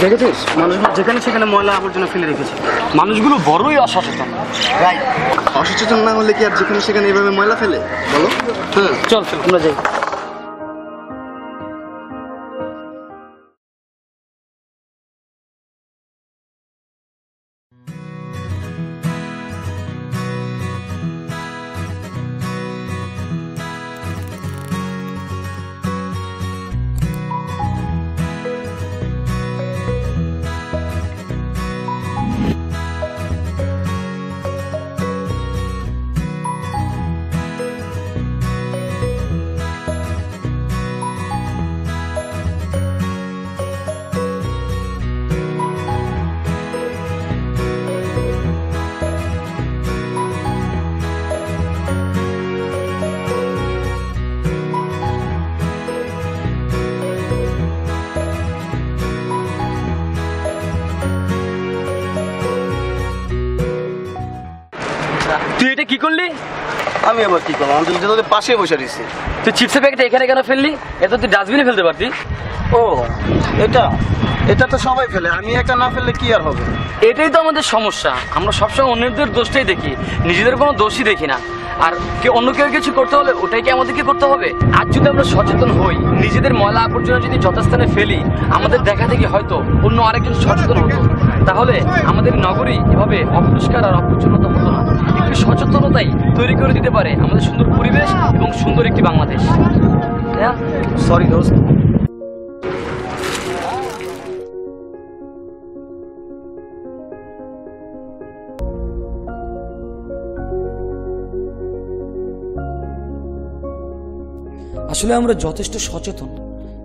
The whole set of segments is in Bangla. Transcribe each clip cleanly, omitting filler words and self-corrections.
দেখেছিস মানুষগুলো যেখানে সেখানে ময়লা আবর্জনা ফেলে রেখেছে। মানুষগুলো বড়ই অসচেতন। রাইট, অসচেতন না হলে কি আর যেখানে সেখানে এইভাবে ময়লা ফেলে বলো? হ্যাঁ চল আমরা যাই। তুই এটা কি করলি? আমি আবার কি করলাম? আমি তো তোদের পাশে বসে রয়েছি। তুই চিপসের প্যাকেট এখানে কেন ফেললি? এটা তুই ডাস্টবিনে ফেলতে পারতি। ও এটা এটা তো সবাই ফেলে, আমি একা না ফেললে কি আর হবে? এটাই তো আমাদের সমস্যা। আমরা সবসময় অন্যদের দোষটাই দেখি, নিজেদের কোনো দোষই দেখি না। আর অন্য কেউ কিছু করতে হলে ওটাই কি আমাদেরকে করতে হবে? আর যদি আমরা সচেতন হই, নিজেদের ময়লা আবর্জনা যদি যথাস্থানে ফেলি, আমাদের দেখা দেখি হয়তো অন্য আরেকজন সচেতন হতো। তাহলে আমাদের নগরী এভাবে অপরিষ্কার আর অপরিচ্ছন্নতা হতো না। একটু সচেতনতাই তৈরি করে দিতে পারে আমাদের সুন্দর পরিবেশ এবং সুন্দর একটি বাংলাদেশ। হ্যাঁ, সরি দোস্ত। আসলে আমরা যথেষ্ট সচেতন,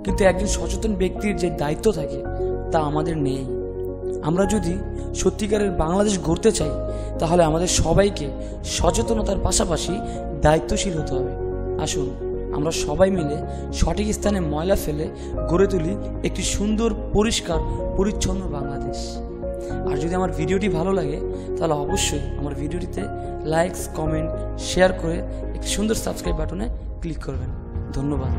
কিন্তু একজন সচেতন ব্যক্তির যে দায়িত্ব থাকে তা আমাদের নেই। আমরা যদি সত্যিকারের বাংলাদেশ গড়তে চাই, তাহলে আমাদের সবাইকে সচেতনতার পাশাপাশি দায়িত্বশীল হতে হবে। আসুন আমরা সবাই মিলে সঠিক স্থানে ময়লা ফেলে গড়ে তুলি একটি সুন্দর, পরিষ্কার, পরিচ্ছন্ন বাংলাদেশ। আর যদি আমার ভিডিওটি ভালো লাগে, তাহলে অবশ্যই আমার ভিডিওটিতে লাইকস, কমেন্ট, শেয়ার করে একটি সুন্দর সাবস্ক্রাইব বাটনে ক্লিক করবেন। ধন্যবাদ।